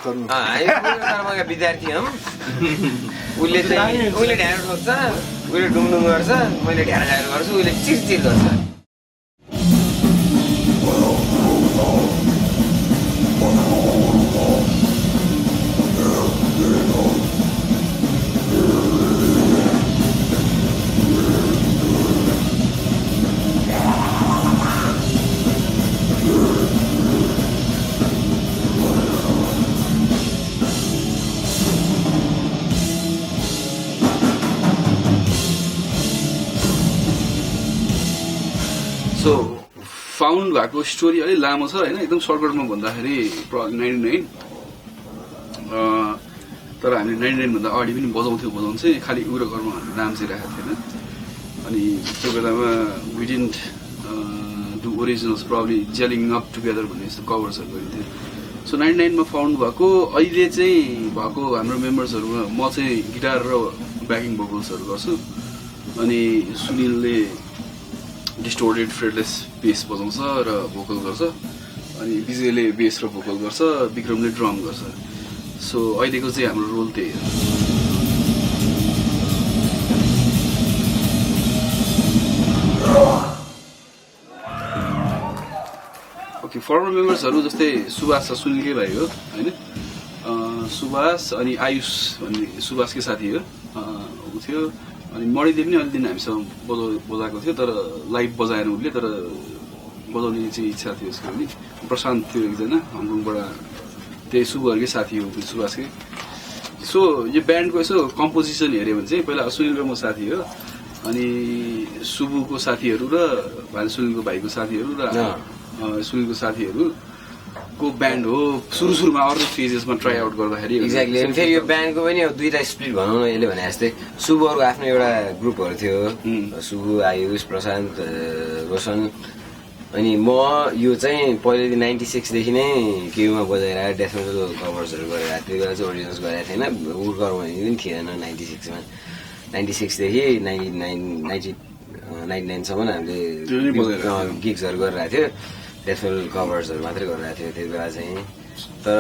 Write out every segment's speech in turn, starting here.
कर्मका विद्यार्थी हौँ उसले ढ्यारो ठोक्छ उसले डुङडुङ गर्छ मैले ढ्यारो गर्छु उसले चिरचिर गर्छ फाउन्ड भएको स्टोरी अलि लामो छ हैन एकदम सर्टकटमा भन्दाखेरि 99 तर हामीले 99 भन्दा अगाडि पनि बजाउन चाहिँ खाली उग्रकर्म भन्ने नाम चाहिँ राखेको थिएन अनि त्यो बेलामा we didn't do originals probably jelling up together भन्ने यस्तो कभर्सहरू गरिन्थ्यो सो 99 मा फाउन्ड भएको अहिले चाहिँ भएको हाम्रो मेम्बर्सहरुमा म चाहिँ गिटार र ब्याकिङ भोकल्सहरु गर्छु अनि सुनिलले डिस्टोर्टेड फ्रेडलेस बेस बजाउँछ र भोकल गर्छ अनि विजयले बेस र भोकल गर्छ विक्रमले ड्रम गर्छ सो अहिलेको चाहिँ हाम्रो रोल त्यही हो ओके फर्मर मेम्बर्सहरु जस्तै सुभाष र सुनिलकै भाइ हो हैन सुभाष अनि आयुष भन्ने सुभाषकै साथी हो उ थियो अनि मणिले पनि अलि दिन हामीसँग बजाएको थियो तर लाइभ बजाएन उसले तर बजाउने चाहिँ इच्छा थियो उसको नि प्रशान्त थियो एकजना हङकङबाट त्यही सुभाषकै साथी हो सुभाषकै सो यो ब्यान्डको यसो कम्पोजिसन हेर्यो भने चाहिँ पहिला सुनिल र म साथी हो अनि सुबुको साथीहरू र सुनिलको भाइको साथीहरू र सुनिलको साथीहरू को ब्यान्ड हो सुरुमा अर्को फेजेसमा ट्राई आउट गर्दाखेरि एक्ज्याक्टली अनि फेरि यो ब्यान्डको पनि दुईटा स्प्लिट भनौँ न यसले भने जस्तै शुभहरूको आफ्नो एउटा ग्रुपहरू थियो शुभ आयुष प्रशान्त रोशन अनि म यो चाहिँ पहिलेदेखि 96 देखि नै केयुमा बजाएर डेथ मेटल कभर्सहरू गरेर त्यो बेला चाहिँ ओरिजिनल्स गरेको थिएन उग्रकर्मा पनि थिएन 96 मा 96 देखि 99 सम्म हामीले गिग्सहरू गरिरहेको थियो डेथ मेटल कभर्सहरू मात्रै गरिरहेको थियो त्यति बेला चाहिँ तर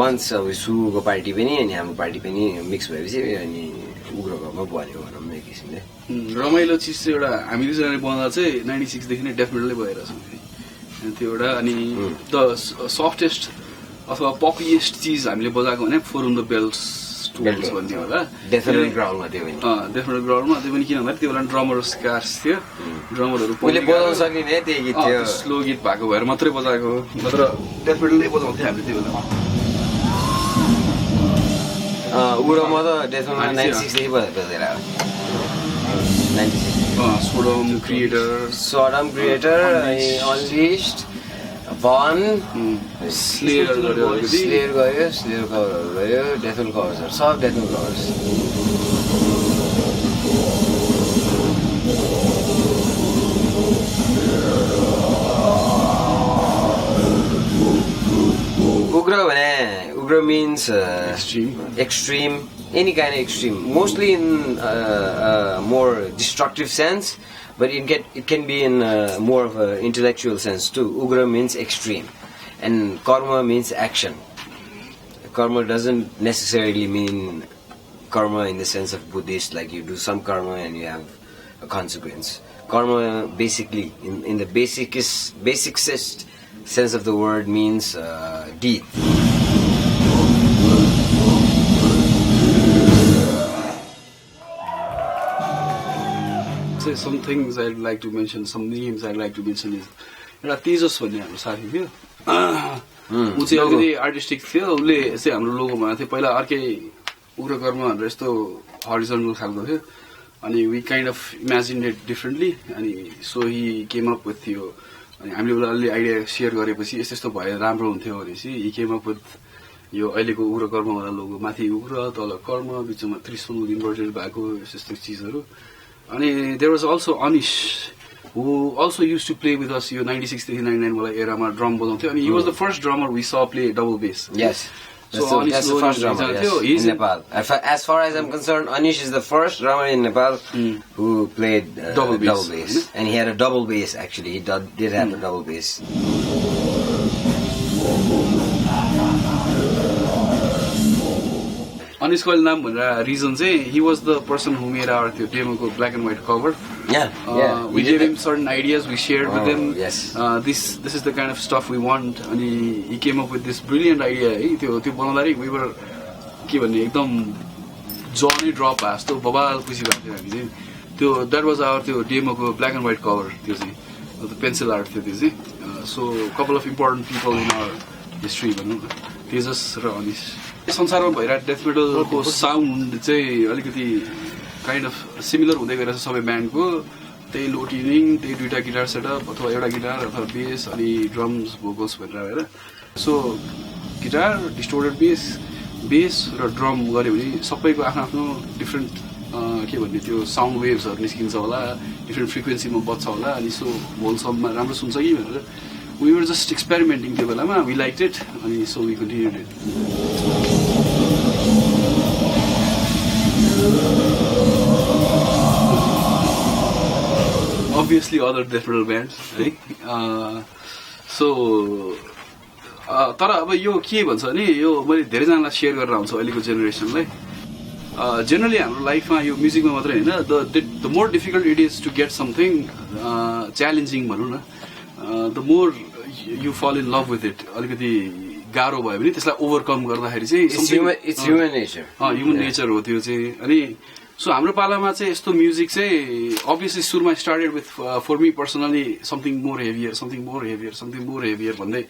वान्स अब सुको पार्टी पनि अनि हाम्रो पार्टी पनि मिक्स भएपछि अनि उग्रकर्मा बन्यो भनौँ न एक किसिमले रमाइलो चिज चाहिँ एउटा हामीले जनाले बनाउँदा चाहिँ 96 देखि नै डेथ मेटलै भइरहेको छ त्यो एउटा अनि द सफ्टेस्ट अथवा पपिएस्ट चिज हामीले बजाएको भने फोरम द बेल्ट्स भन्ने होला डेथ मेटल ग्राउन्डमा त्यो पनि डेथ मेटल ग्राउन्डमा त्यो पनि किन भन्दा त्यो बेला ड्रमर स्कार्स थियो ड्रमरहरू पहिले बजाउन सकिने त्यही गीत थियो स्लो गीत भएको भएर मात्रै बजाएको नत्र डेथ मेटलै बजाउँथ्यो हामीले त्यो बेला उग्रमा त डेथ मेटल 96 देखि बजाएर 96 सोडम क्रिएटर अनि अनलिस्ड Von, Slayer गयो, Slayer कभरहरू गयो, डेथ मेटल कभर्सहरू सब death metal covers Ugra means extreme, any kind of extreme, mostly in more destructive sense. But it can be in more of an intellectual sense too. Ugra means extreme, and karma means action. Karma doesn't necessarily mean karma in the sense of Buddhist, like you do some karma and you have a consequence. Karma basically, in the basicest sense of the word, means deed. Some things I'd like to mention, some names I'd like to mention is एउटा तेजस भन्ने हाम्रो साथी थियो ऊ चाहिँ अलिकति artistic थियो उसले चाहिँ हाम्रो लोगो बनाएको थियो पहिला अर्कै उग्रकर्मा भनेर यस्तो हरिजन्टल खालको थियो अनि we kind of imagined it differently अनि so he came up with थियो अनि हामीले उसलाई अलि आइडिया सेयर गरेपछि यस्तो यस्तो भए राम्रो हुन्थ्यो भनेपछि हि केम अप विथ यो अहिलेको उग्रकर्मा वाला लोगो माथि उग्र तल कर्म बिचमा त्रिशूल इन्भर्टेड भएको यस्तो चिजहरू अनि there was also Anish who also used to play with us यो 96 देखि 99 वाला एरामा ड्रम बजाउँथ्यो अनि he was the first drummer we saw play double bass. Yes. So that's the first drummer in Nepal. As far as I'm concerned, Anish is the first drummer in Nepal who played double bass. And he had a double bass actually. He did have a double bass. Anish ko naam bhanera reason चाहिँ he was the person who made our त्यो demo को black and white cover. Yeah. We gave him certain ideas, we shared with him. Yes. This is the kind of stuff we want, and he came up with this brilliant idea. है त्यो बनाउँदाखेरि we were के भन्ने एकदम jaw नै drop भएको जस्तो बबाल खुसी भएको थियो हामी चाहिँ त्यो that was our त्यो demo को black and white cover त्यो चाहिँ the pencil art थियो त्यो चाहिँ so couple of important people in our history भनौँ न तेजस र अनिश संसारमा भइरहेको डेथ मेटलको साउन्ड चाहिँ अलिकति काइन्ड अफ सिमिलर हुँदै गइरहेछ सबै ब्यान्डको त्यही लो ट्युनिङ त्यही दुईटा गिटार सेटअप अथवा एउटा गिटार अथवा बेस अनि ड्रम्स भोकल्स भनेर होइन सो गिटार डिस्टोर्टेड बेस र ड्रम गऱ्यो भने सबैको आफ्नो आफ्नो डिफ्रेन्ट के भन्ने त्यो साउन्ड वेभ्सहरू निस्किन्छ होला डिफ्रेन्ट फ्रिक्वेन्सीमा बज्छ होला अनि सो होल सबमा राम्रो सुन्छ कि भनेर we were just experimenting त्यो बेलामा we liked it अनि so we continued it. Obviously other death metal bands है so तर अब यो के भन्छ भने यो मैले धेरैजनालाई सेयर गरेर आउँछु अहिलेको जेनेरेसनलाई generally हाम्रो लाइफमा यो म्युजिकमा मात्रै हैन the more difficult it is to get something challenging भनौँ न the more you fall in love with it अलिकति गाह्रो भयो भने त्यसलाई ओभरकम गर्दाखेरि चाहिँ it's human nature human nature हो त्यो चाहिँ अनि सो हाम्रो पालामा चाहिँ यस्तो म्युजिक चाहिँ obviously सुरुमा started with for me personally something more heavier भन्दै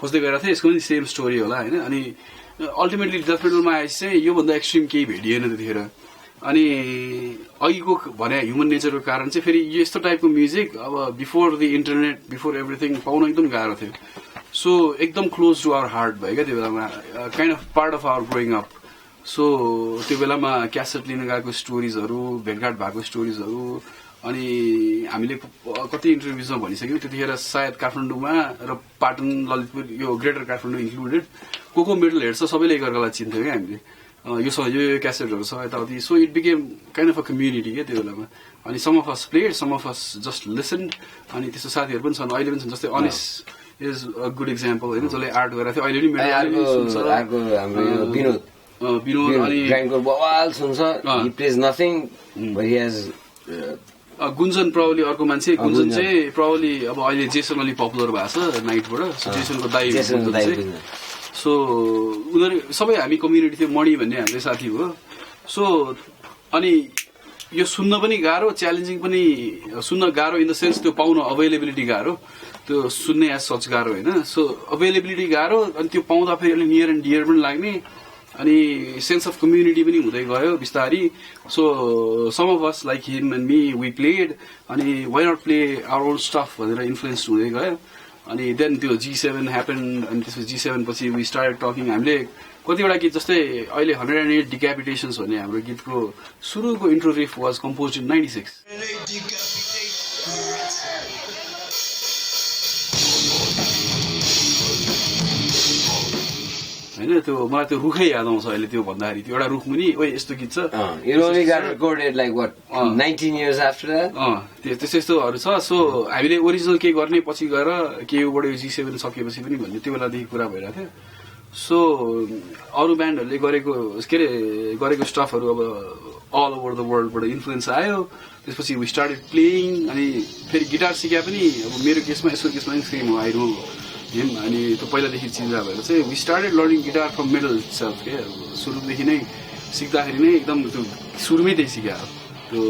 खोज्दै गएर थिए यसको पनि सेम स्टोरी होला हैन अनि अल्टिमेटली डेथ मेटलमा आएपछि चाहिँ यो भन्दा एक्सट्रिम केही भेटिएन त्यतिखेर अनि अघिको भने ह्युमन नेचरको कारण चाहिँ फेरि यस्तो टाइपको म्युजिक अब before the internet before everything पाउन एकदम गाह्रो थियो सो एकदम क्लोज टु आवर हार्ट भयो क्या त्यो बेलामा kind of part of our growing up so त्यो बेलामा क्यासेट लिन गएको स्टोरिजहरू भेटघाट भएको स्टोरिजहरू अनि हामीले कति इन्टरभ्युजमा भनिसक्यौँ त्यतिखेर सायद काठमाडौँमा र पाटन ललितपुर यो ग्रेटर काठमाडौँ इन्क्लुडेड को मेडल हेर्छ सबैले एकअर्कालाई चिन्थ्यौँ क्या हामीले यो क्यासेटहरू छ यताउति so it became kind of a community क्या त्यो बेलामा अनि some of us played some of us just listen अनि त्यस्तो साथीहरू पनि छन् अहिले पनि छन् जस्तै Anis is a good example होइन जसले आर्ट गरेको थियो अहिले पनि विनोद अनि गुन्जन प्रब्ली अर्को मान्छे गुन्जन चाहिँ प्रब्ली अब अहिले जेसन अलि पपुलर भएको छ नाइटबाट जेसनको दाइ सो उनीहरू सबै हामी कम्युनिटी थियो मणि भन्ने हाम्रो साथी हो सो अनि यो सुन्न पनि गाह्रो च्यालेन्जिङ पनि सुन्न गाह्रो इन द सेन्स त्यो पाउन अभाइलेबिलिटी गाह्रो त्यो सुन्ने एज सच गाह्रो होइन सो अभाइलेबिलिटी गाह्रो अनि त्यो पाउँदा फेरि अलिक नियर एन्ड डियर पनि लाग्ने अनि सेन्स अफ कम्युनिटी पनि हुँदै गयो बिस्तारी so some of us like him and me we played अनि why not play our own stuff भनेर इन्फ्लुएन्स हुँदै गयो अनि देन त्यो G7 ह्यापन अनि त्यसपछि G7 पछि वी स्टार्टेड टकिङ हामीले कतिवटा गीत जस्तै अहिले 108 डिक्यापिटेशन्स भन्ने हाम्रो गीतको सुरुको intro riff was compose in 96 हैन त्यो मलाई त्यो रुखै याद आउँछ अहिले त्यो भन्दाखेरि त्यो एउटा रुख मुनि ओइ यस्तो गीत छ you only got recorded like what 19 years after that त्यस्तोहरू छ सो हामीले ओरिजिनल के गर्ने पछि गएर के योबाट यो G7 सकेपछि पनि भन्ने त्यो बेलादेखि कुरा भइरहेको थियो सो अरू ब्यान्डहरूले गरेको स्टफहरू अब अल ओभर द वर्ल्डबाट इन्फ्लुएन्स आयो त्यसपछि वी स्टार्टेड प्लेइङ अनि फेरि गिटार सिक्या पनि अब मेरो केसमा यसको केसमा पनि सेम हो आइरो हिम अनि त्यो पहिलादेखि चिन्जा भएर चाहिँ we started learning guitar from middle self के सुरुदेखि नै सिक्दाखेरि नै एकदम त्यो सुरुमै त्यही सिक्या त्यो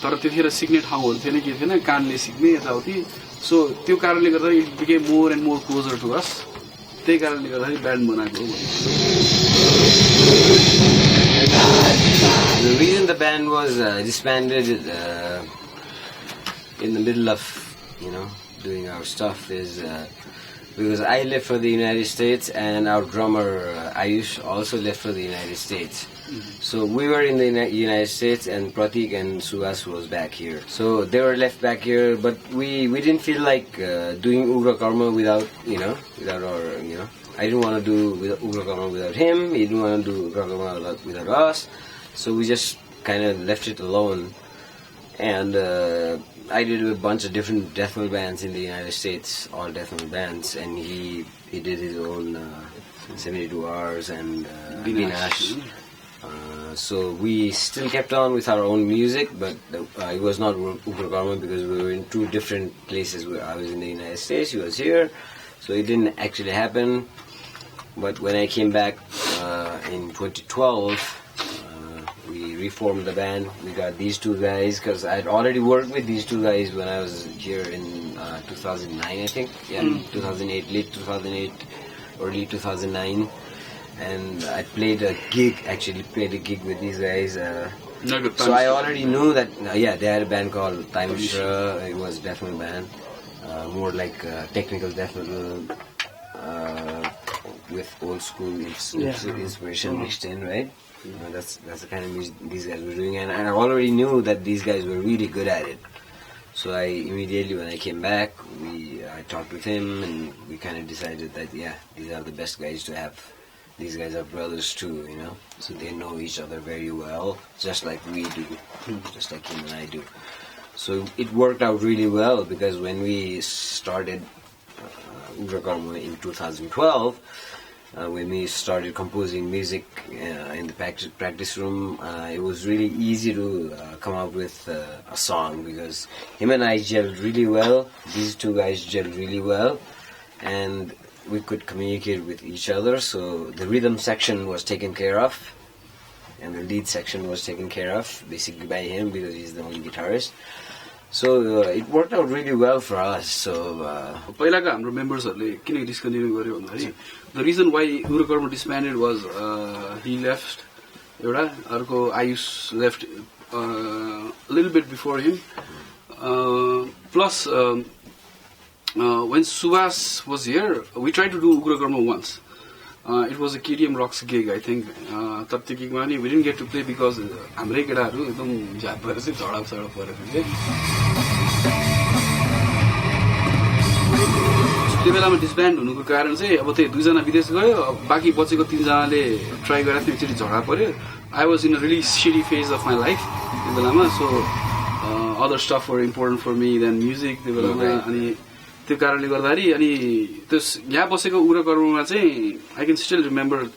तर त्यतिखेर सिक्ने ठाउँहरू थिएन के थिएन कानले सिक्ने यताउति सो त्यो कारणले गर्दा it became more and more closer to us त्यही कारणले गर्दाखेरि ब्यान्ड बनाएको हो The reason the band was disbanded in the middle of doing our stuff is because I left for the United States and our drummer Ayush also left for the United States. So we were in the United States and Pratik and Suhas was back here. So they were left back here, but we didn't feel like doing Ugra Karma without our I didn't want to do Ugra Karma without him. He didn't want to do Ugra Karma without us. So we just kind of left it alone. And I did a bunch of different death metal bands in the United States, all death metal bands, and he did his own 72 Hours and Binash. So we still kept on with our own music, but it was not UgraKarma because we were in two different places. I was in the United States, he was here, so it didn't actually happen. But when I came back in 2012, we reformed the band. We got these two guys because I'd already worked with these two guys when I was here in 2009, I think. Yeah, 2008, late 2008, early 2009. And I played a gig with these guys. So I already knew that, they had a band called Time Shra. It was death metal band. More like technical death metal with old school inspiration mixed in, right? That's the kind of music these guys were doing. And I already knew that these guys were really good at it. So I immediately, when I came back, I talked with him and we kind of decided that, these are the best guys to have. These guys are brothers too, so they know each other very well, just like we do, just like him and I do. So it worked out really well because when we started UgraKarma in 2012, when we started composing music in the practice room, it was really easy to come up with a song because him and I gelled really well, these two guys gelled really well, and we could communicate with each other, so the rhythm section was taken care of and the lead section was taken care of basically by him because he's the only guitarist. So it worked out really well for us. So पहिलाका हाम्रो मेम्बर्सहरुले किन discontinue गर्यो भन्दाखेरि the reason why UgraKarma disbanded was he left एउटा अर्को Ayush left a little bit before him, plus when Subhas was here, we tried to do UgraKarma once. It was a KDM Rocks gig, I think. But we didn't get to play because हाम्रै केटाहरु एकदम झ्याप भएर चाहिँ झडप परेको थियो। त्यो बेलामा डिसब्यान्ड हुनुको कारण चाहिँ अब त्यही दुईजना विदेश गयो, बाँकी बचेको तीनजनाले ट्राई गरेर थियो, एकचोटी झडा पर्यो। I was in a really shitty phase of my life त्यो बेलामा, so other stuff were important for me than music त्यो बेलामा। अनि त्यो कारणले गर्दाखेरि अनि त्यस यहाँ बसेको UgraKarmaमा चाहिँ I can still remember,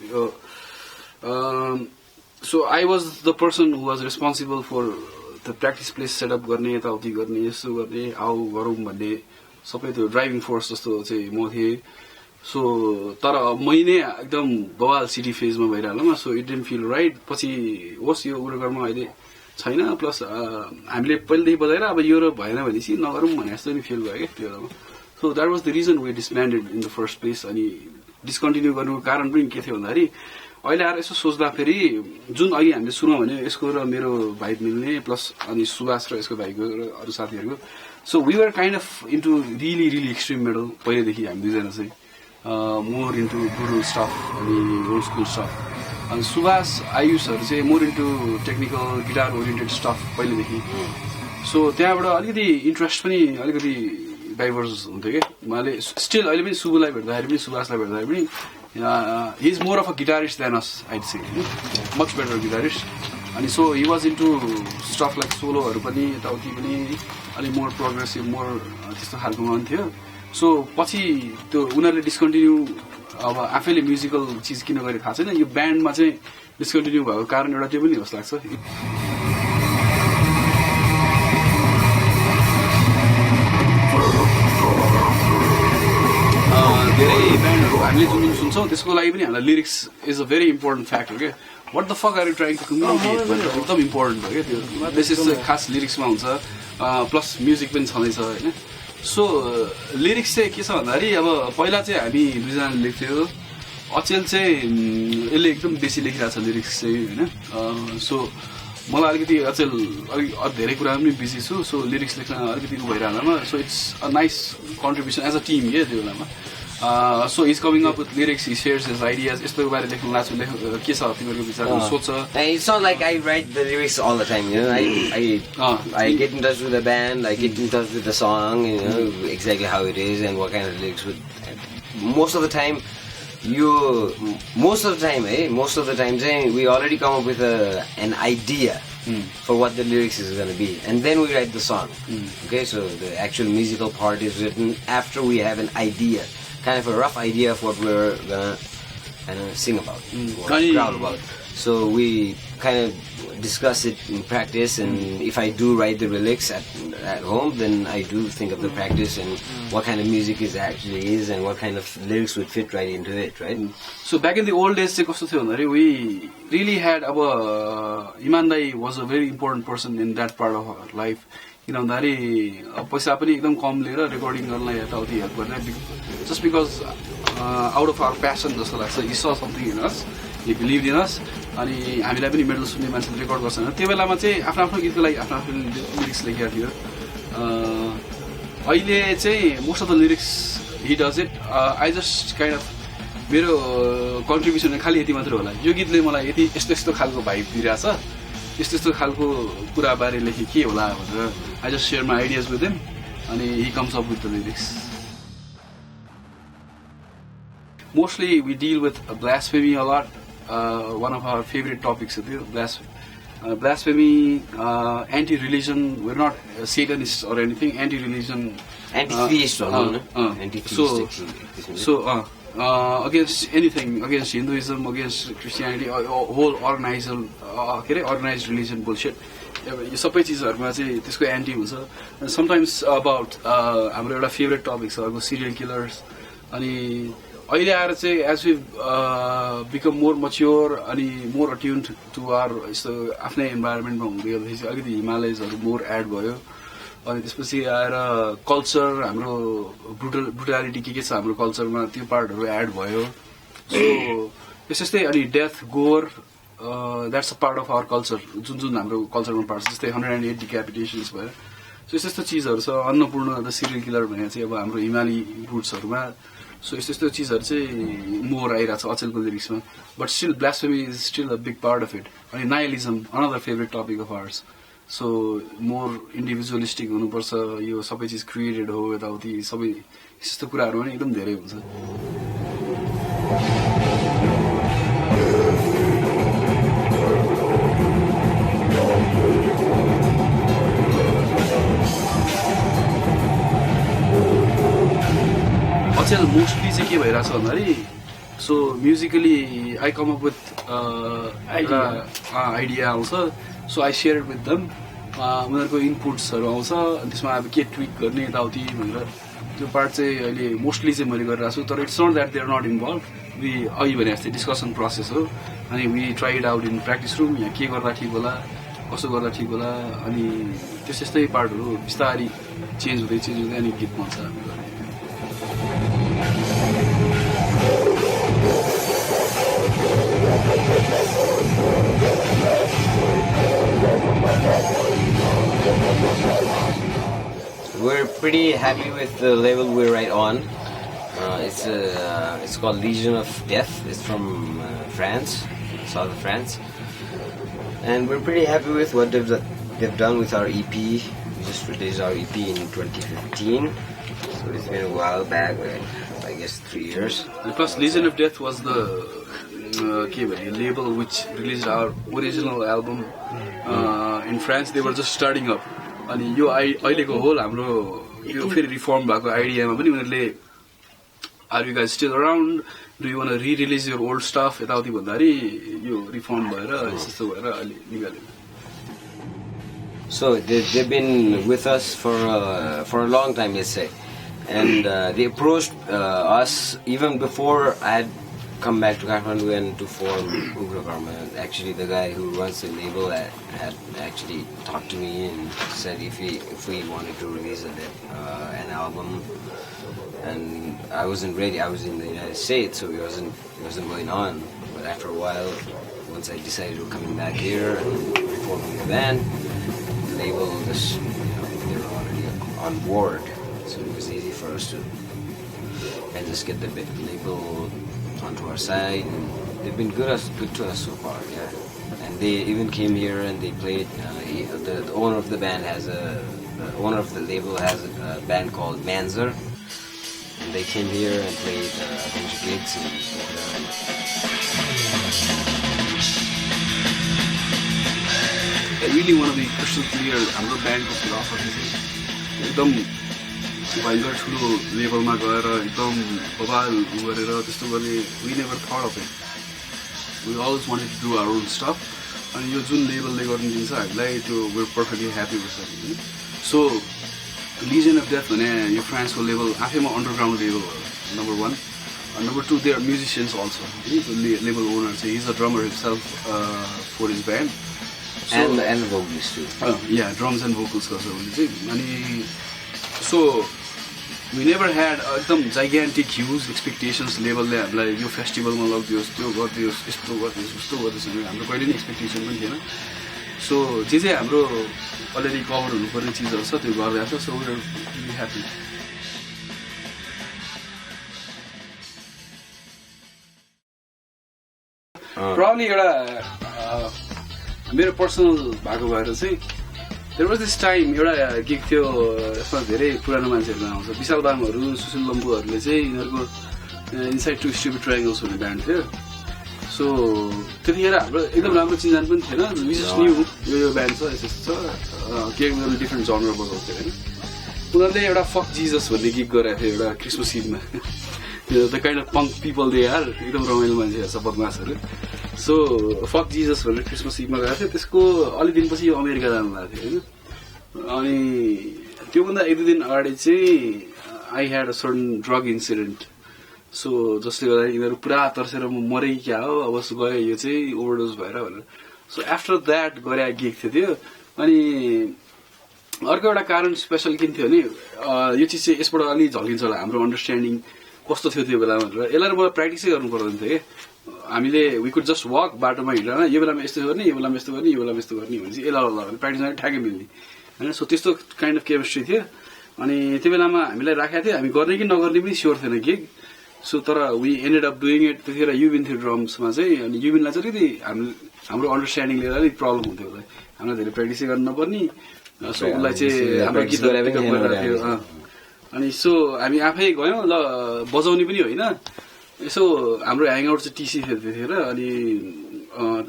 so I was the person who was responsible for the practice place setup गर्ने, यताउति गर्ने, यसो गर्ने, आउ गरौँ भन्ने सबै त्यो ड्राइभिङ फोर्स जस्तो चाहिँ म थिएँ। सो तर मैले एकदम बवाल सिटी फेजमा भइरहनुमा, so it didn't feel right. पछि होस् यो UgraKarma अहिले छैन, प्लस हामीले पहिलेदेखि बजाएर अब यो भएन भनेपछि नगरौँ भने जस्तो नि फिल भयो क्या त्यो बेलामा। So that was the reason we disbanded in the first place. अनि डिस्कन्टिन्यू गर्नुको कारण पनि के थियो भन्दाखेरि अहिले आएर यसो सोच्दा फेरि जुन अघि हामीले सुनौँ भने यसको र मेरो भाइब मिल्ने, प्लस अनि सुभाष र यसको भाइको र अरू साथीहरूको, so we were kind of into really extreme metal पहिलेदेखि हामी दुईजना चाहिँ मोर इन्टु ब्रुटल स्टफ अनि ओल्ड स्कुल स्टफ। अनि सुभाष आयुषहरू चाहिँ more into technical guitar oriented stuff पहिलेदेखि। सो त्यहाँबाट अलिकति इन्ट्रेस्ट पनि अलिकति डाइभर्स हुन्थ्यो क्या उहाँले। स्टिल अहिले पनि सुबुलाई भेट्दाखेरि पनि सुभाषलाई भेट्दाखेरि पनि he is more of a guitarist than us, I'd say much better guitarist. अनि so he was into stuff like सोलोहरू पनि यताउति पनि अलिक मोर प्रोग्रेसिभ मोर त्यस्तो खालको हुन्थ्यो। सो पछि त्यो उनीहरूले डिस्कन्टिन्यू अब आफैले म्युजिकल चिज किन गरे थाहा छैन, यो ब्यान्डमा चाहिँ डिस्कन्टिन्यू भएको कारण एउटा त्यो पनि जस्तो लाग्छ। धेरै ब्यान्डहरू हामीले जुन सुन्छौँ त्यसको लागि पनि हामीलाई lyrics is a very important factor क्या। What the fuck are you trying to communicate भनेर एकदम इम्पोर्टेन्ट भयो क्या त्यो। बेसिस चाहिँ खास लिरिक्समा हुन्छ, प्लस म्युजिक पनि छँदैछ होइन। सो लिरिक्स चाहिँ के छ भन्दाखेरि अब पहिला चाहिँ हामी दुईजनाले लेख्थ्यो, अचेल चाहिँ यसले एकदम बेसी लेखिरहेको छ लिरिक्स चाहिँ होइन। सो मलाई अलिकति अचेल अलिक धेरै कुरामा पनि बिजी छु, सो लिरिक्स लेख्न अलिकति भइरहँदामा, so it's a nice contribution as a team क्या त्यो बेलामा। So he's coming up with lyrics, he shares his ideas. यस्तो बारे लेख्न लाग्छु, के छ तिमीहरूको विचारमा सोच? It's not like I write the lyrics all the time, I get in touch with the band, I get in touch with the song, exactly how it is and what kind of lyrics would. Most of the time we already come up with an idea for what the lyrics is going to be, and then we write the song. Okay, so the actual musical part is written after we have an idea, kind of a rough idea of what we're gonna and sing about, or growl about. So we kind of discuss it in practice, and if I do write the lyrics at home, then I do think of the practice and what kind of music it actually is, and what kind of lyrics would fit right into it, right? So back in the old days, we really had Iman Dai was a very important person in that part of our life. पैसा पनि एकदम कम लिएर recording गर्नलाई यताउति help गर्ने just because out of our passion जस्तो लाग्छ. He saw something in us, he believed in us, अनि हामीलाई पनि मेडल सुन्ने मान्छेले रेकर्ड गर्छन्. त्यो बेलामा चाहिँ आफ्नो आफ्नो गीतको लागि आफ्नो आफ्नो लिरिक्स लेखेको थियो. अहिले चाहिँ most of the lyrics he does it. I just kind of मेरो कन्ट्रिब्युसन खालि यति मात्र होला. यो गीतले मलाई यति यस्तो यस्तो खालको भाइब दिइरहेछ, यस्तो यस्तो खालको कुरा बारे लेखे के होला भनेर I just share my ideas with him, and he comes up with the lyrics. Mostly we deal with blasphemy a lot. One of our favorite topics is blasphemy, anti-religion. We're not Satanists or anything. Anti-religion, anti-theist, so against anything, against Hinduism, against Christianity, whole organized religion bullshit. सबै चिजहरुमा चाहिँ त्यसको anti हुन्छ. Sometimes about हाम्रो एउटा favourite topic छ अर्को serial killers. अनि अहिले आएर चाहिँ as we become more mature अनि more attuned to our आफ्नै environment मा हुँदै गर्दाखेरि अलिकति हिमालयजहरु more add भयो. अनि त्यसपछि आएर कल्चर हाम्रो ब्रुटालिटी के छ हाम्रो कल्चरमा त्यो पार्टहरु एड भयो. सो त्यसै अनि डेथ गोर that's a part of our culture. जुन हाम्रो कल्चरमा पार्ट जस्तै 108 decapitations भयो. सो यस्तो चीजहरु छ. अन्नपूर्ण द सिरियल किलर भने चाहिँ अब हाम्रो हिमाली रुट्सहरुमा. सो यस्तो चीजहरु चाहिँ मोर आइरा छ अचेलको लिरिक्समा. But still blasphemy is still a big part of it. अनि nihilism, another favorite topic of ours. So more individualistic हुनुपर्छ, यो सबै चीज क्रिएटेड हो यताउति सबै यस्तो कुराहरु पनि एकदम धेरै हुन्छ. अचेल मोस्टली चाहिँ के भइराछ भन्दाखेरि so musically I come up with idea आउँछ. So I share it with them. उनीहरुको इनपुट्सहरु आउँछ अनि त्यसमा अब के ट्विक गर्ने यताउति भनेर त्यो पार्ट चाहिँ अहिले मोस्टली चाहिँ मैले गरिरहेको छु. तर it's not that they are not involve. We अघि भने जस्तै डिस्कसन प्रोसेस हो. अनि we try it out in practice room. यहाँ के गर्दा ठिक होला, कसो गर्दा ठिक होला, अनि त्यस्तै पार्टहरु बिस्तारै चेन्ज हुँदै अनि गीत बन्छ. We're pretty happy with the label we're right on. It's called Legion of Death. It's from France, south of France, and we're pretty happy with what they've done with our EP. We just released our EP in 2015, so it's been a while back, I guess 3 years. And plus, Legion of Death was the label which released our original album in France. They were just starting up. अनि यो अहिलेको whole हाम्रो यो फेरि reform भएको आइडियामा पनि उनीहरुले are you guys still around, do you want to re-release your old stuff यताउति भन्दाखेरि यो रिफर्म भएर यस्तो भएर अहिले निकाल्यो. So they've been with us for a long time, let's say, and they approached us even before I had come back to Kathmandu and to form UgraKarma. Actually, the guy who runs the label had actually talked to me and said if we wanted to release an album, and I wasn't ready. I was in the United States, so it wasn't going on. But after a while, once I decided to coming back here and reforming the band, the label just they were already on board, so it was easy for us to and just get the label onto our side, and they've been good to us so far, yeah. And they even came here and they played. The owner of the band the owner of the label has a band called Manzer, and they came here and played a bunch of gigs. I really want to be crystal clear. I'm not band of philosophy. एकदम भयङ्कर ठुलो लेभलमा गएर एकदम बबाल गरेर त्यस्तो गर्ने we never thought of it we always wanted to do our own stuff अनि यो जुन लेभलले गर्नु दिन्छ हामीलाई त्यो वेयर पर्फेक्टली ह्याप्पी हुन्छ सो लिजन अफ डेथ भने यो फ्रान्सको लेभल आफैमा अन्डरग्राउन्ड लेभल हो number 1 number 2 they are musicians also level owner चाहिँ his a drummer himself for his band and vocals too. Yeah, drums and vocals गर्छ उसले चाहिँ अनि सो वी नेभर ह्याड एकदम जाइग्यान्टिक ह्युज एक्सपेक्टेसन्स लेभलले हामीलाई यो फेस्टिभलमा लगिदियोस् त्यो गरिदियोस् यस्तो गरिदियोस् उस्तो गरिदियोस् भने हाम्रो कहिले पनि एक्सपेक्टेसन पनि थिएन सो जे चाहिँ हाम्रो अलरेडी कभर हुनुपर्ने चिजहरू छ त्यो गरिरहेको छ so we are really happy problem एउटा मेरो पर्सनल भएको भएर चाहिँ देयर वाज दिस टाइम एउटा गिग थियो यसमा धेरै पुरानो मान्छेहरू आउँछ विशाल बाङहरू सुशील लम्बुहरूले चाहिँ यिनीहरूको इनसाइड टु स्ट्युपिड ट्रायङ्गल्स भन्ने ब्यान्ड थियो सो त्यतिखेर हाम्रो एकदम राम्रो चिन्जान पनि थिएन वी जस्ट न्यू यो ब्यान्ड छ यस्तो छ के डिफ्रेन्ट जनर बजाउँथ्यो होइन उनीहरूले एउटा फक जिजस भन्ने गिग गरेको थियो एउटा क्रिसमस इभमा the kind of punk people they are एकदम रमाइलो मान्छेहरू छ बदमासहरू सो फक जिजस भनेर क्रिसमस इभमा गएको थियो त्यसको अलिक दिनपछि यो अमेरिका जानु भएको थियो होइन अनि त्योभन्दा 1-2 दिन अगाडि चाहिँ I had a certain drug incident so जसले गर्दा यिनीहरू पुरा तर्सेर म मरै क्या हो अब गयो यो चाहिँ ओभरडोज भएर भनेर सो आफ्टर द्याट गरे गिग थियो त्यो अनि अर्को एउटा कारण स्पेसल किन थियो भने यो चिज चाहिँ यसबाट अलिक झल्किन्छ होला हाम्रो अन्डरस्ट्यान्डिङ कस्तो थियो त्यो बेलामा भनेर यसलाई मलाई प्र्याक्टिसै गर्नु पर्दैन थियो कि हामीले वी कुड जस्ट वक बाटोमा हिँडेर यो बेलामा यस्तो गर्ने यो बेलामा यस्तो गर्ने यो बेलामा यस्तो गर्ने भने चाहिँ यसलाई प्र्याक्टिस गर्ने ठ्याक्कै मिल्ने होइन सो त्यस्तो काइन्ड अफ केमिस्ट्री थियो अनि त्यो बेलामा हामीलाई राखेको थियो हामी गर्ने कि नगर्ने पनि स्योर थिएन गिग सो तर we ended up doing it त्यतिखेर युबिन थियो ड्रम्समा चाहिँ अनि युबिनलाई चाहिँ अलिकति हाम्रो अन्डरस्ट्यान्डिङ लिएर अलिक प्रब्लम हुन्थ्यो उसलाई हामीलाई धेरै प्र्याक्टिसै गर्नु नपर्ने सो उसलाई चाहिँ हाम्रो गीतहरू थियो अनि सो हामी आफै गयौँ ल बजाउने पनि होइन यसो हाम्रो ह्याङआउट चाहिँ टिसी थियो त्यतिखेर अनि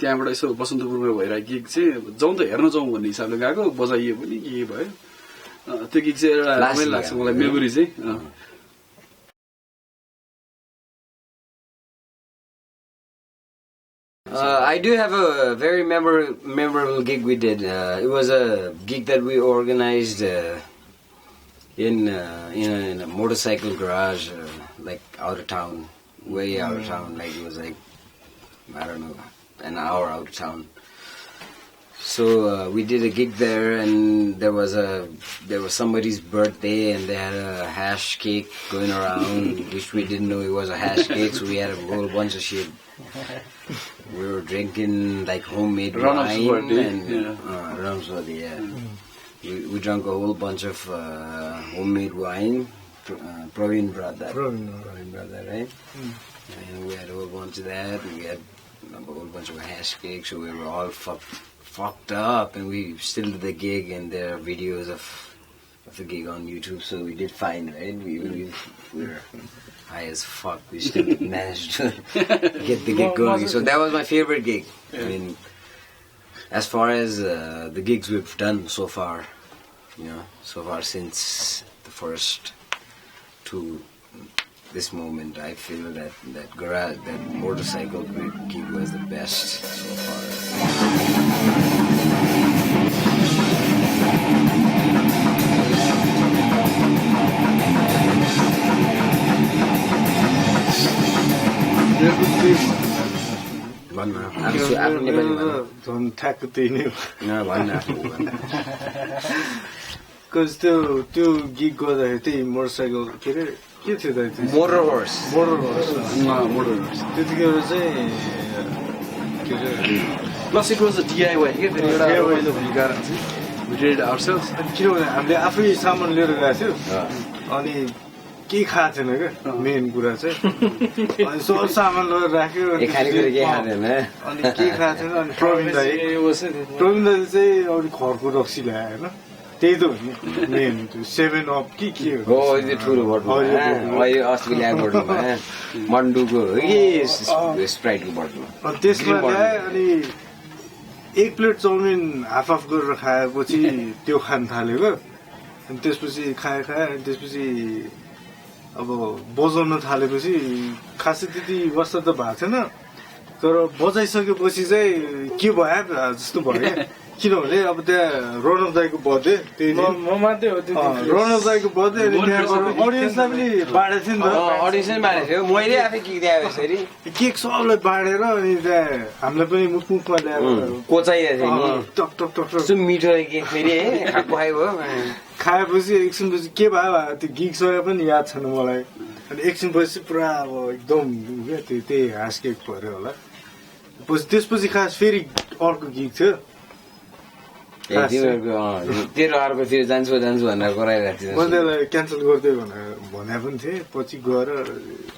त्यहाँबाट यसो बसन्तपुरमा भइरहेको गिग चाहिँ जाउँ त हेर्न जाउँ भन्ने हिसाबले गएको बजाइयो पनि के भयो त्यो गिग चाहिँ एउटा रमाइलो लाग्छ मलाई मेमोरी चाहिँ I do have a very memorable gig we did. It was a gig that we organized in a motorcycle garage, like out of town, way out of town. Like it was like, I don't know, an hour out of town. So we did a gig there, and there was somebody's birthday, and they had a hash cake going around, which we didn't know it was a hash cake. So we had a whole bunch of shit. We were drinking like homemade wine and Ram's birthday, yeah. We drank a whole bunch of homemade wine. Praveen brought that. Praveen brought that, right? And we had a whole bunch of that. And we had a whole bunch of hash cakes. So we were all fucked up, and we still did the gig. And there are videos of the gig on YouTube. So we did fine, right? We were high as fuck. We still managed to get the gig going. So that was my favorite gig. I mean, as far as the gigs we've done so far, since the first to this moment, I feel that motorcycle gig was the best so far. त्यो gig गर्दाखेरि त्यही motorcycle के अरे के थियो त motor horse त्यतिखेर चाहिँ के अरे plus it was a DIY के फेरि एउटा कारण चाहिँ we did it ourselves किनभने हामीले आफै सामान लिएर गएको थियो अनि केही खाएको थिएन क्या मेन कुरा चाहिँ अनि सब सामान लिएर राख्यो अनि केही खाएको थिएन अनि प्रवीण दाइले चाहिँ अरू खरको रक्सी ल्यायो होइन त्यही त हो नि मेन 7 अप के हो ठुलो बोतल अस्ति ल्याएको बोतलमा मन्डुको स्प्राइटको बोतलमा त्यसमा ल्यायो अनि 1 प्लेट चाउमिन हाफ गरेर खाएपछि त्यो खान थालेको अनि त्यसपछि खाएँ अनि त्यसपछि अब बजाउन थालेपछि खासै त्यति अवस्था त भएको थिएन तर बजाइसकेपछि चाहिँ के भयो जस्तो भयो किनभने अब त्यहाँ रणव दाईको बर्थडे त्यही म मात्रै हो रणव दाईको बर्थडे अडियन्सलाई पनि बाँडेको थियो नि त अडियन्स पनि बाँडेको थियो मैले आफै केक दिएँ यसरी केक सबलाई बाँडेर अनि त्यहाँ हामीलाई पनि मुखमा ल्याएर कोचाइरहेको थियो नि टक टक टक टक मिठो केक फेरि खाएको भयो खाएपछि एकछिनपछि के भयो त्यो गिगसँग पनि याद छैन मलाई अनि एकछिनपछि पुरा अब एकदम क्या त्यही हाँस केक पऱ्यो होला त्यसपछि खास फेरि अर्को गिग थियो तेरो अर्कोतिर जान्छु भनेर गराइरहेको थियो मैले त्यसलाई क्यान्सल गर्दै भने पनि थिएँ पछि गएर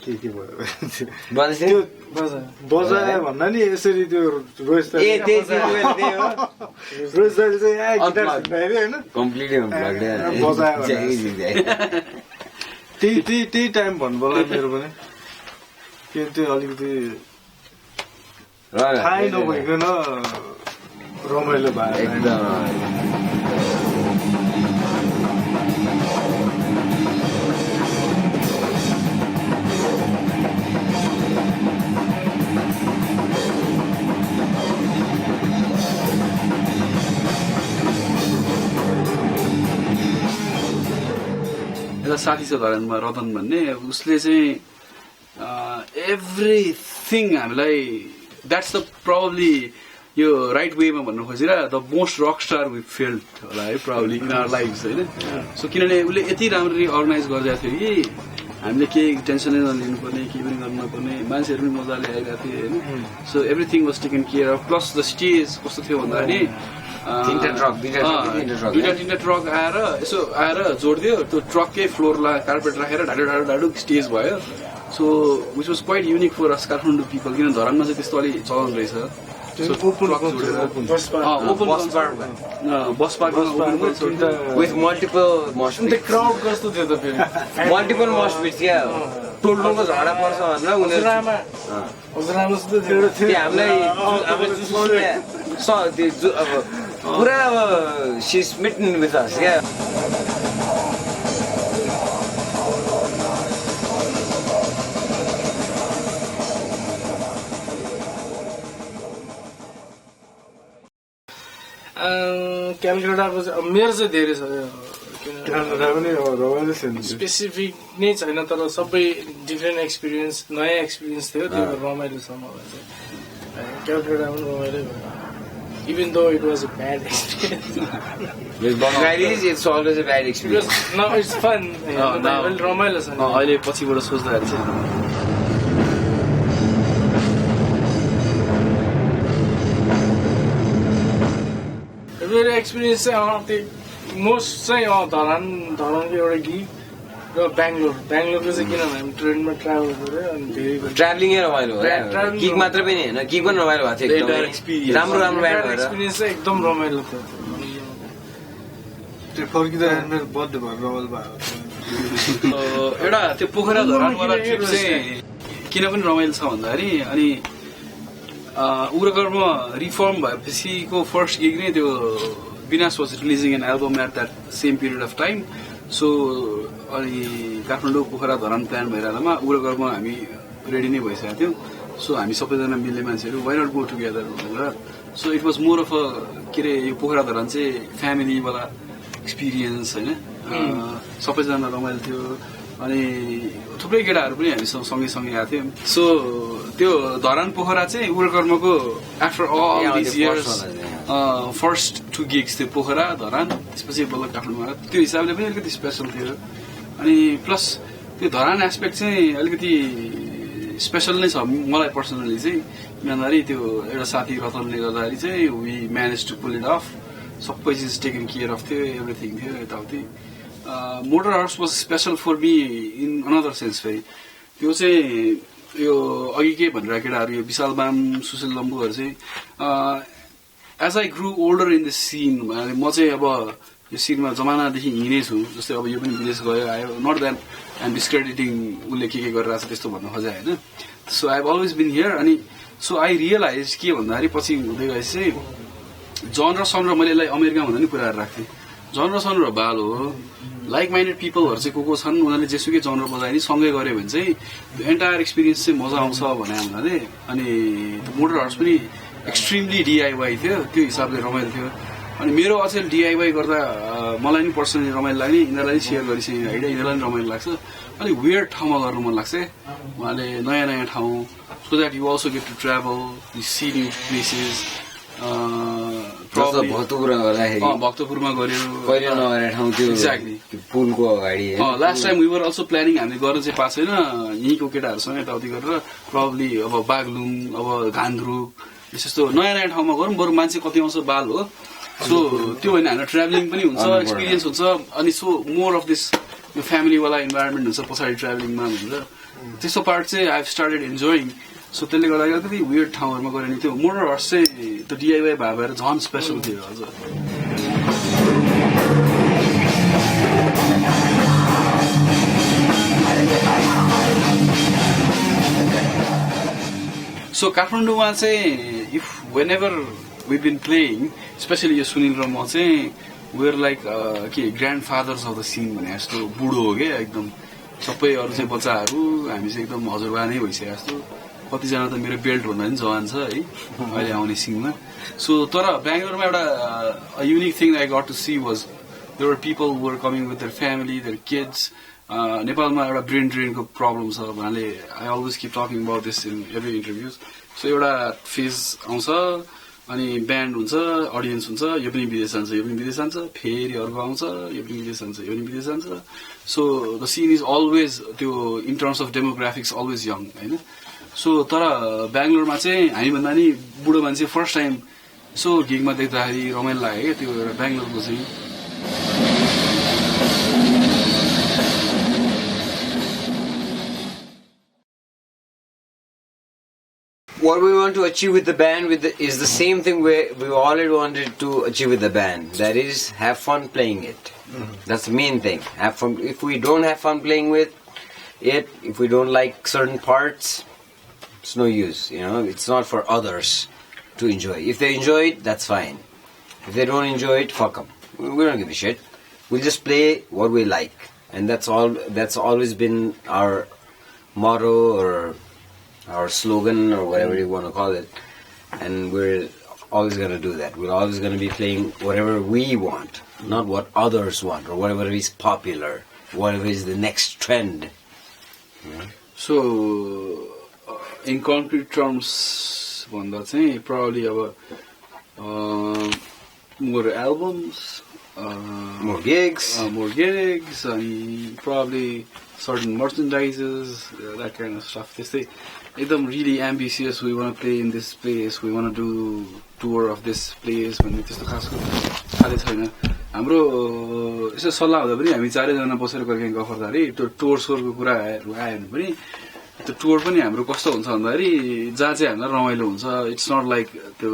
के भयो बजाए भन्दा नि यसरी त्यो रोज दाइले चाहिँ बजायो त्यही टाइम भन्नु पर्ला मेरो पनि के त्यो अलिकति थाहै नभइकन रमाइलो भयो एकदम एउटा साथी छ धरानमा रतन भन्ने उसले चाहिँ एभ्रिथिङ हामीलाई द्याट्स द प्रब्ली यो राइट वेमा भन्नु खोजेर the most rock star we field होला है प्राउडली इन आवर लाइफ होइन सो किनभने उसले यति राम्ररी अर्गनाइज गरिरहेको थियो कि हामीले केही टेन्सनै नलिनु पर्ने केही पनि गर्नु नपर्ने मान्छेहरू पनि मजाले आइरहेको थियो होइन so everything was taken care of plus the stage कस्तो थियो भन्दाखेरि दुईटा तिनवटा ट्रक आएर यसो आएर जोडिदियो त्यो ट्रककै फ्लोरलाई कार्पेट राखेर ढाडु स्टेज भयो so which was quite unique for us Kathmandu people किन धरानमा चाहिँ त्यस्तो अलिक चलन रहेछ bus park with multiple mosh pits. Crowd कस्तो थियो त फेरि multiple mosh pits क्या टोलटोलको झगडा पर्छ भनेर उनीहरू हामीलाई अब पुरा अब सी स्मिटन विथ अस क्या क्यालकाटाको मेरो चाहिँ धेरै छ क्यालकाटा पनि रमाइलो छ स्पेसिफिक नै छैन तर सबै डिफ्रेन्ट एक्सपिरियन्स नयाँ एक्सपिरियन्स थियो त्यो रमाइलो छ मलाई चाहिँ क्यालकाटा पनि रमाइलो भयो even though it was a bad experience With Bengalis, it's always a bad experience. No, it's fun. रमाइलो छ अहिले पछिबाट सोच्दाखेरि चाहिँ मेरो एक्सपिरियन्स चाहिँ मोस्ट चाहिँ धरानको एउटा गीत र बेङ्गलोरको चाहिँ किनभने हामी ट्रेनमा ट्राभल गऱ्यो अनि धेरै ट्राभलिङै रमाइलो हो गीत मात्र पनि होइन गीत पनि रमाइलो भएको थियो राम्रो एक्सपिरियन्स चाहिँ एकदम रमाइलो थियो त्यो फर्किँदा मेरो बर्थडे भएर रमाइलो भयो एउटा त्यो पोखरा धरानवाला ट्रिप चाहिँ किन पनि रमाइलो छ भन्दाखेरि अनि UgraKarma रिफर्म भएपछिको फर्स्ट गिग नै त्यो Vinash was releasing an album at that same period of time so अनि काठमाडौँ पोखरा धरान प्लान भइरहेकोमा UgraKarma हामी रेडी नै भइसकेको थियौँ सो हामी सबैजना मिल्ने मान्छेहरू वाइ नट गो टुगेदर भनेर so it was more of a के अरे यो पोखरा धरान चाहिँ फ्यामिलीवाला एक्सपिरियन्स होइन सबैजना रमाइलो थियो अनि थुप्रै केटाहरू पनि हामीसँग सँगै आएको थियौँ सो त्यो धरान पोखरा चाहिँ UgraKarmaको after all this years first 2 gigs थियो पोखरा धरान त्यसपछि बल्ल काठमाडौँमा त्यो हिसाबले पनि अलिकति स्पेसल थियो अनि प्लस त्यो धरान एस्पेक्ट चाहिँ अलिकति स्पेसल नै छ मलाई पर्सनली चाहिँ किनभने त्यो एउटा साथी रतनले गर्दाखेरि चाहिँ we manage to pull it off सबै चिज टेकन केयर अफ थियो एभ्रिथिङ थियो यताउति motor house was special for me in another sense फेरि त्यो चाहिँ यो अघि के भनेर केटाहरू यो विशाल बाम सुशील लम्बुहरू चाहिँ as I grew older in the scene म चाहिँ अब यो सिनमा जमानादेखि हिँडै छु जस्तै अब यो पनि विदेश गयो आयो नट द्याट आइएम डिस्क्रेडिटिङ उसले के गरिरहेको छ त्यस्तो भन्नु खोजे होइन so I have always been here अनि सो आई रियलाइज के भन्दाखेरि पछि हुँदै गएपछि चाहिँ जन र सन र मैले यसलाई अमेरिका भन्दा नि पुऱ्याएर राख्थेँ जनर सनर बाल हो लाइक माइन्डेड पिपलहरू चाहिँ को छन् उनीहरूले जेसुकै जनर बजाए नि सँगै गऱ्यो भने चाहिँ एन्टायर एक्सपिरियन्स चाहिँ मजा आउँछ भने हुनाले अनि मोटरहर्स पनि एक्सट्रिमली डिआइवाई थियो त्यो हिसाबले रमाइलो थियो अनि मेरो अचेल डिआइवाई गर्दा मलाई नि पर्सनली रमाइलो लाग्ने यिनीहरूलाई सेयर गरिसकेँ आइडिया यिनीहरूलाई नि रमाइलो लाग्छ अनि वेयर्ड ठाउँमा गर्नु मन लाग्छ उहाँले नयाँ नयाँ ठाउँ so that you also get to travel you see new places भक्तपुरमा गऱ्यो एक्ज्याक्टली पुलको अगाडि last time we were also planning हामीले गर्न चाहिँ पाएको छैन यहीँको केटाहरूसँग यताउति गरेर प्रब्ली अब बागलुङ अब घान्द्रुक यस्तो नयाँ नयाँ ठाउँमा गरौँ बरु मान्छे कति आउँछ बाल हो सो त्यो होइन हाम्रो ट्राभलिङ पनि हुन्छ एक्सपिरियन्स हुन्छ अनि सो मोर अफ दिस यो फ्यामिलीवाला इन्भाइरोमेन्ट हुन्छ पछाडि ट्राभलिङमा भनेर त्यस्तो पार्ट चाहिँ I have started enjoying so त्यसले गर्दा अलिकति वियर्ड ठाउँहरूमा गऱ्यो नि त्यो मोटरहर्स चाहिँ त्यो डिआइवाई भएर झन् स्पेसल थियो हजुर सो काठमाडौँमा चाहिँ if when ever we been playing specially यो सुनिल र म चाहिँ वेयर लाइक के grandfathers of the scene भने जस्तो बुढो हो क्या एकदम सबै अरू चाहिँ बच्चाहरू हामी चाहिँ एकदम हजुरबा नै भइसक्यो जस्तो कतिजना त मेरो बेल्ट भन्दा पनि जवान छ है अहिले आउने सिनमा सो तर बेङ्गलोरमा एउटा unique thing I got to see was there are people who are coming with their family their kids नेपालमा एउटा ब्रेन ड्रेनको प्रब्लम छ उहाँले I always keep talking about this in every interviews so एउटा phase आउँछ अनि band हुन्छ audience हुन्छ यो पनि विदेश जान्छ यो पनि विदेश जान्छ फेरि अर्को आउँछ यो पनि विदेश जान्छ यो पनि विदेश जान्छ so the scene is always त्यो in terms of demographics always young होइन सो तर बेङ्गलोरमा चाहिँ हामीभन्दा नि बुढो मान्छे फर्स्ट टाइम यसो गिगमा देख्दाखेरि रमाइलो लाग्यो क्या त्यो एउटा बेङ्गलोरको चाहिँ What we want to achieve with the band is the same thing we already wanted to achieve with the band. That is, have fun playing it. That's the main thing. Have fun. If we don't have fun playing with it, if we don't like certain parts, it's no use. You know, it's not for others to enjoy. If they enjoy it, that's fine. If they don't enjoy it, fuck them. We don't give a shit. We'll just play what we like, and that's all. That's always been our motto or our slogan or whatever you want to call it, and we're always going to do that. We're always going to be playing whatever we want, not what others want or whatever is popular, whatever is the next trend. Yeah. So in concrete terms भन्दा चाहिँ probably our more albums, more gigs, and probably certain merchandises, that kind of stuff. They एकदम really ambitious, we want to play in this place, we want to do tour of this place भन्ने त्यस्तो खासको थाहा छैन हाम्रो यसो सल्लाह हुँदा पनि हामी चारैजना बसेर गएको गफ गर्दाखेरि त्यो टुर सोरको कुराहरू आयो भने पनि त्यो टुर पनि हाम्रो कस्तो हुन्छ भन्दाखेरि जहाँ चाहिँ हामीलाई रमाइलो हुन्छ इट्स नट लाइक त्यो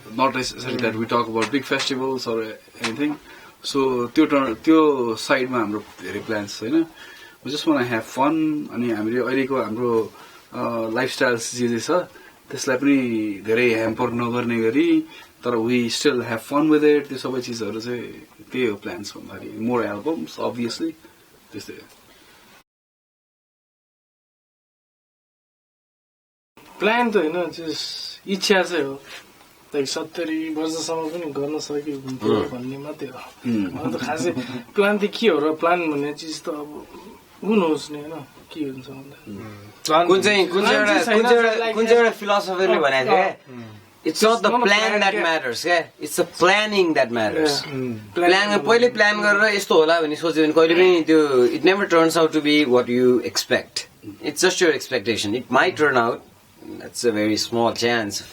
not necessary that we talk about big festivals or anything so त्यो साइडमा हाम्रो धेरै प्लान्स छैन we just want have fun अनि हामीले अहिलेको हाम्रो लाइफस्टाइल जे छ त्यसलाई पनि धेरै ह्याम्पर नगर्ने गरी तर we still have fun with it त्यो सबै चिजहरू चाहिँ त्यही हो प्लान्स भन्दाखेरि मोर एल्बम्स अभियसली त्यस्तै प्लान त होइन इच्छा चाहिँ हो लाइक 70 वर्षसम्म पनि गर्न सक्यो भन्ने मात्रै हो अन्त खासै प्लान त के हो र प्लान भन्ने चिज त अब हुनुहोस् नि होइन के हुन्छ भन्दा कुन चाहिँ एउटा फिलोसफीले भनेको क्या It's not the plan that matters, yeah. It's the planning that matters. पहिले प्लान गरेर यस्तो होला भन्ने सोच्यो भने कहिले पनि त्यो it never turns out to be what you expect. It's just your expectation. It might turn out. That's a very small chance.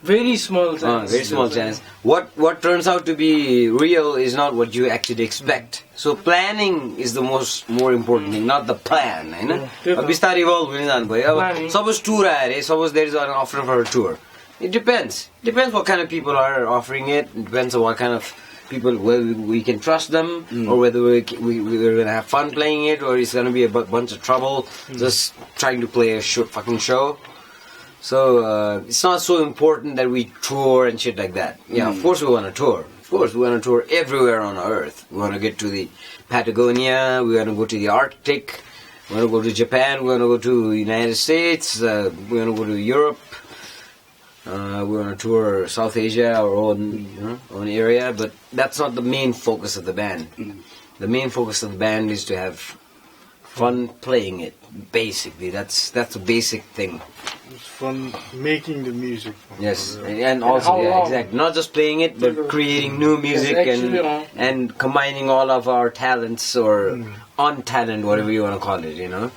Very small chance. Very small chance. What turns out to be real is not what you actually expect. So planning is the more important thing, not the plan. You know. बिस्तारै evolve हुँदै जानु भयो. अब suppose tour आयो, suppose there is an offer for a tour. It depends. Depends what kind of people are offering it. It depends on what kind of people, whether we can trust them, or whether we're going to have fun playing it, or it's going to be a bunch of trouble just trying to play a fucking show. So it's not so important that we tour and shit like that. Yeah, of course we want to tour. course, we want to tour everywhere on Earth. We want to get to the Patagonia, we want to go to the Arctic, we want to go to Japan, we want to go to the United States, we want to go to Europe, we want to tour South Asia, our own area, but that's not the main focus of the band. The main focus of the band is to have fun playing it, basically. That's the basic thing. It's fun making the music. Yes, and also, exactly. Not just playing it, but creating new music and combining all of our talents or untalent, whatever you want to call it,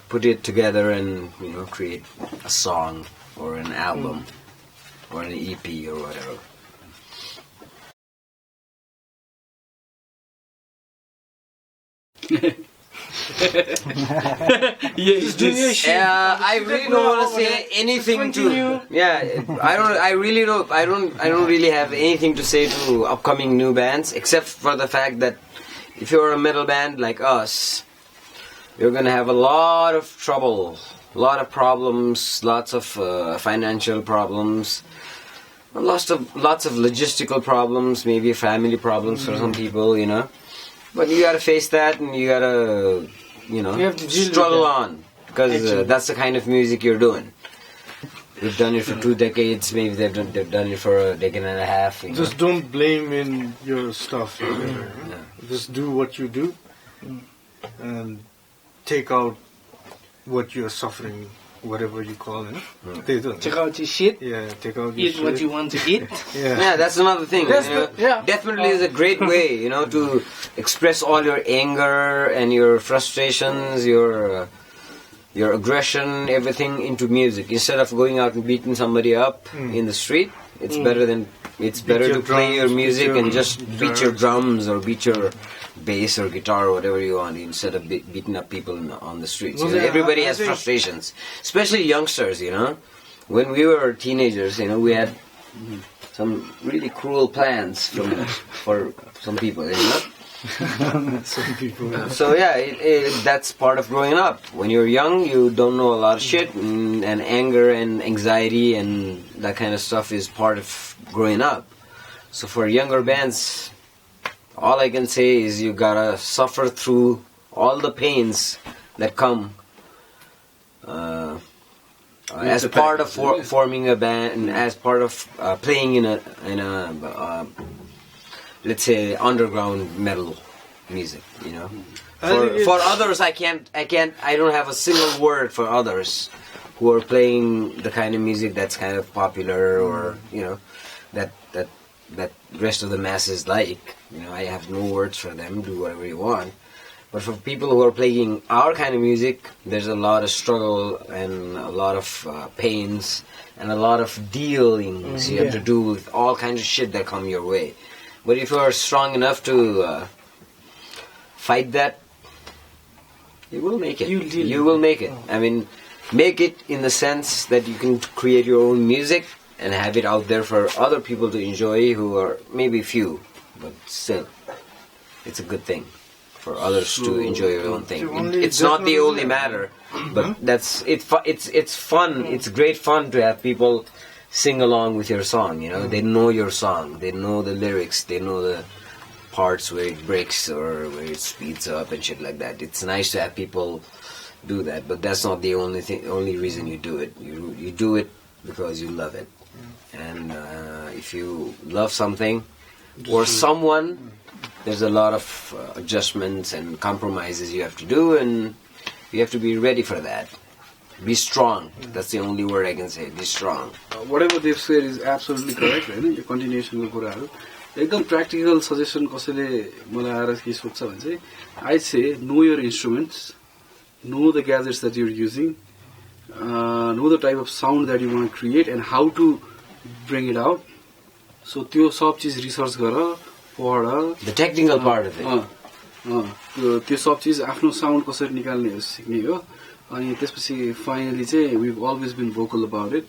Put it together and, create a song or an album or an EP or whatever. I really don't want to say anything to. Yeah, I don't really have anything to say to upcoming new bands, except for the fact that if you're a metal band like us, you're gonna have a lot of trouble, a lot of problems, lots of financial problems, lots of logistical problems, maybe family problems for some people, But you gotta face that, and you gotta, You have to deal struggle with that. on, because that's the kind of music you're doing. We've done it for 2 decades, maybe they've done it for a decade and a half. Just don't blame in your stuff. Just do what you do, and take out what you're suffering, whatever you call it. Check out your shit. Yeah, take out your Eat shit. what you want to eat. Yeah, that's another thing. Definitely is a great way, to express all your anger and your frustrations, your aggression, everything into music. Instead of going out and beating somebody up in the street, it's better to play your music and just beat your drums or beat your bass or guitar or whatever you want, instead of beating up people on the streets. Everybody has frustrations, especially youngsters. When we were teenagers, we had some really cruel plans for some people. Some people. So that's part of growing up. When you're young, you don't know a lot of shit, and anger and anxiety and that kind of stuff is part of growing up. So for younger bands, all I can say is you gotta suffer through all the pains that come as part of forming a band, and as part of playing in a let's say underground metal music. For others, I don't have a single word for others who are playing the kind of music that's kind of popular, or that rest of the masses like. I have no words for them. Do whatever you want. But for people who are playing our kind of music, there's a lot of struggle and a lot of pains and a lot of dealings you have to do with all kinds of shit that come your way. But if you are strong enough to fight that, you will make it. You will make it. I mean, make it in the sense that you can create your own music and have it out there for other people to enjoy, who are maybe few, but still, it's a good thing for others to enjoy your own thing. It's not the only matter, but it's fun. It's great fun to have people sing along with your song. They know your song, they know the lyrics, they know the parts where it breaks or where it speeds up and shit like that. It's nice to have people do that, but that's not the only reason you do it. You do it because you love it. And if you love something or someone, there's a lot of adjustments and compromises you have to do, and you have to be ready for that. Be strong. That's the only word I can say. Be strong. Whatever they've said is absolutely correct, right? The continuation of the एकदम practical suggestion कसैले मलाई आएर के सोध्छ भने चाहिँ I'd say know your instruments, know the gadgets that you're using, know the type of sound that you want to create and how to bring it out. So त्यो सब चीज रिसर्च गर पढ. The technical part of it. त्यो सब चीज आफ्नो sound कसरी निकाल्ने हो सिक्ने हो. अनि त्यसपछि finally चाहिँ we've always been vocal about it.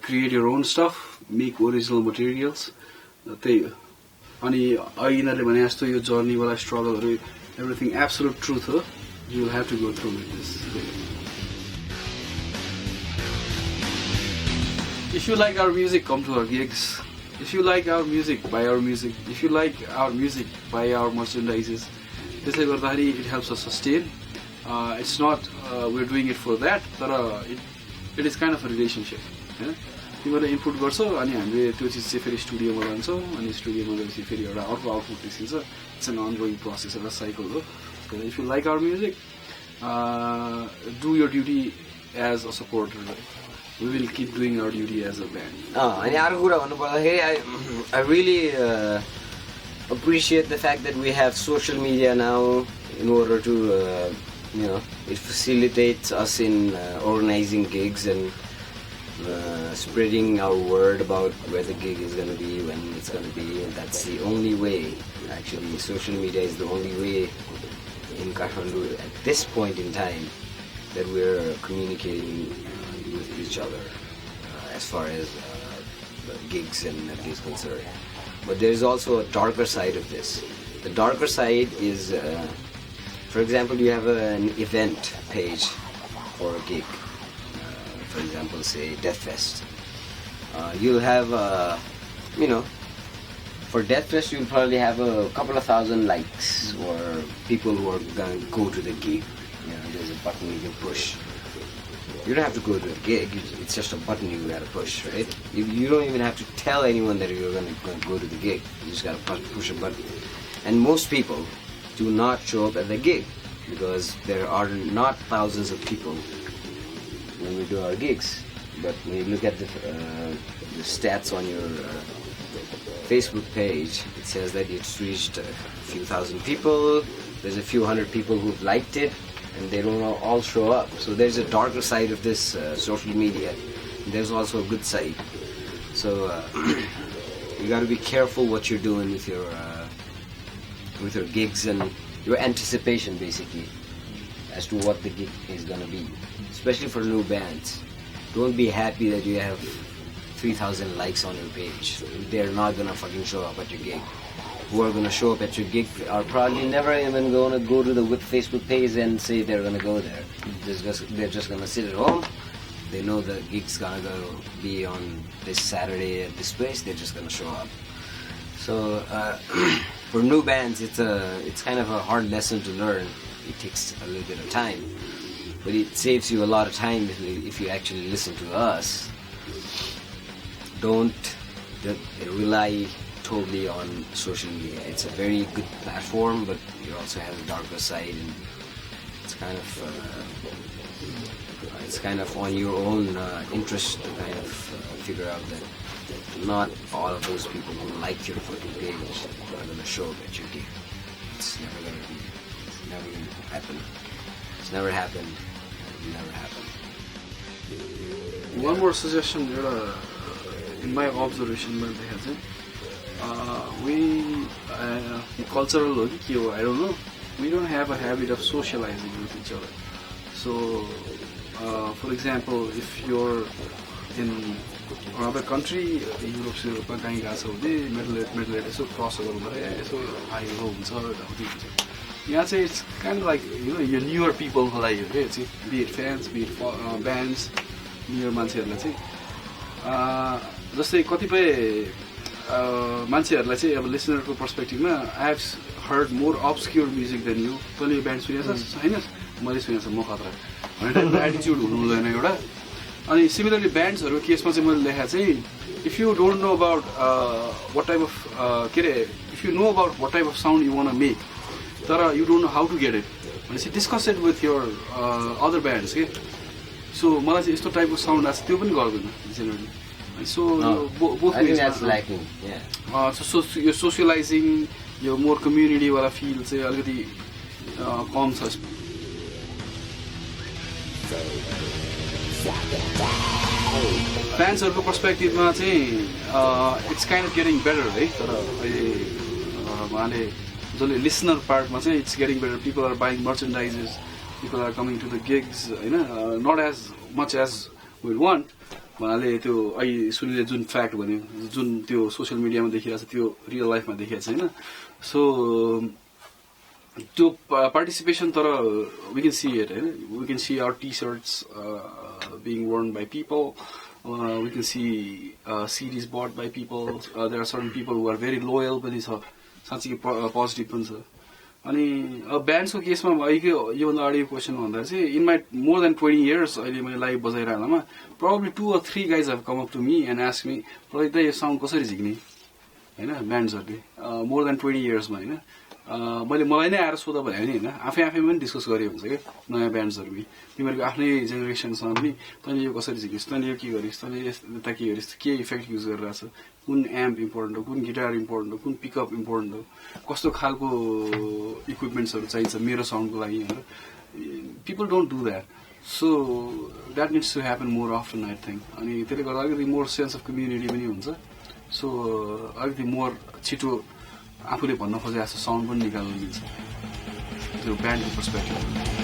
Create your own stuff, make original materials. त्यही हो. अनि यिनीहरूले भने जस्तो यो जर्नी वाला स्ट्रगलहरु everything absolute truth हो. You will have to go through with this. If you like our music, come to our gigs. If you like our music, buy our music. If you like our music, buy our merchandises. त्यसले गर्दाखेरि it helps us sustain. It's not we're doing it for that, but it is kind of a relationship. तिमीले input गर्छौ अनि हामीले त्यो चिज चाहिँ फेरि स्टुडियोमा लान्छौँ अनि स्टुडियोमा गएपछि फेरि एउटा अर्को आउटपुट निस्किन्छ. इट्स एन अनगोइङ प्रोसेस, एउटा साइकल हो. If you like our music, do your duty as a supporter. We will keep doing our duty as a band. अनि अर्को कुरा भन्नुपर्दाखेरि I really appreciate the fact that we have social media now in order to it facilitates us in organizing gigs and spreading our word about where the gig is going to be, when it's going to be, and that's the only way. Actually, social media is the only way in Kathmandu at this point in time that we're communicating with each other as far as gigs and that is concerned. But there is also a darker side of this. The darker side is, for example, you have an event page for a gig. For example, say Death Fest. You'll have, for Death Fest, you'll probably have a couple of thousand likes or people who are going to go to the gig. There's a button you can push. You don't have to go to a gig. It's just a button you got to push, right? You don't even have to tell anyone that you're going to go to the gig. You just got to push a button. And most people do not show up at the gig because there are not thousands of people when we do our gigs. But when you look at the stats on your Facebook page, it says that it's reached a few thousand people. There's a few hundred people who've liked it, and they don't all show up. So there's a darker side of this social media. There's also a good side. So you got to be careful what you're doing with your gigs and your anticipation, basically, as to what the gig is gonna be. Especially for new bands, don't be happy that you have 3,000 likes on your page. They're not gonna fucking show up at your gig. Who are gonna show up at your gig are probably never even gonna go to the Facebook page and say they're gonna go there. They're just gonna sit at home. They know the gig's gonna be on this Saturday at this place. They're just gonna show up. So for new bands, it's kind of a hard lesson to learn. It takes a little bit of time, but it saves you a lot of time if you actually listen to us. Don't rely totally on social media. It's a very good platform, but it also has a darker side, and it's kind of on your own interest to kind of figure out that not all of those people who like your fucking page are going to show up at your gig. It's never going to happen. It's never happened. It'll never happen. One more suggestion, in my observation, we cultural, I don't know, we don't have a habit of socializing with each other. So, for example, if you're in another country, Europe, Middle so crossover, so high homes, it's kind of like your newer people who like you, be it fans, be it bands, newer मान्छेहरुलाई चाहिँ जस्तै कतिपय मान्छेहरुलाई चाहिँ अब लिसनरको पर्सपेक्टिभमा I have heard more obscure music than you. तैँले यो ब्यान्ड सुनेछस् हैन? मैले सुनेछु म खतरा भनेर एटिट्युड हुनु हुँदैन एउटा. अनि सिमिलरली ब्यान्ड्सहरुको केसमा चाहिँ मैले लेखा चाहिँ if you don't know about what type of if you know about what type of sound you want to make, तर you don't know how to get it, भनेपछि discuss it with your other bands के. So मलाई चाहिँ यस्तो टाइपको sound आछ त्यो पनि गर्दैन generally. So both I think that's lacking. Yeah. So your socializing, your more community वाला feel चाहिँ अलिकति कम छ. फ्यान्सहरुको पर्सपेक्टिभमा चाहिँ it's kind of getting better है. तर अहिले उहाँले जसले लिसनर पार्टमा चाहिँ it's getting better. People are buying merchandises, people are coming to the gigs होइन. Not as much as will want. उहाँले त्यो अहिले सुनिले जुन फ्याक्ट भन्यो, जुन त्यो सोसियल मिडियामा देखिरहेको छ त्यो रियल लाइफमा देखिएको छैन. सो त्यो पार्टिसिपेसन तर वी क्यान सी इट होइन. We can see our T shirts being worn by people. We can see CDs bought by people. There are certain people who are very loyal पनि छ साँच्चै positive पनि छ अनि ब्यान्ड्सको केसमा भयो योभन्दा अगाडि क्वेसन भन्दा चाहिँ in my more than 20 years अहिले मैले live बजाइरहँदामा probably 2 or 3 guys have come up to me and asked me Pradeep यो साउन्ड कसरी झिक्ने होइन ब्यान्ड्सहरूले मोर देन 20 years मा होइन मैले मलाई नै आएर सोधा भयो नि होइन आफैमा पनि डिस्कस गरे हुन्छ क्या नयाँ ब्यान्ड्सहरू तिमीहरूको आफ्नै जेनेरेसनसँग पनि तैँले यो कसरी झिकिस् तैँले यो के गरिस् तैँले यता के गरिस् के इफेक्ट युज गरिरहेछ कुन एम्प इम्पोर्टेन्ट हो कुन गिटार इम्पोर्टेन्ट हो कुन पिकअप इम्पोर्टेन्ट हो कस्तो खालको इक्विपमेन्ट्सहरू चाहिन्छ मेरो साउन्डको लागि भनेर people don't do that so that needs to happen more often I think अनि त्यसले गर्दा अलिकति मोर सेन्स अफ कम्युनिटी पनि हुन्छ सो अलिकति मोर छिटो आफूले भन्न खोजे जस्तो साउन्ड पनि निकाल्न मिल्छ त्यो ब्यान्डको पर्सपेक्टिभ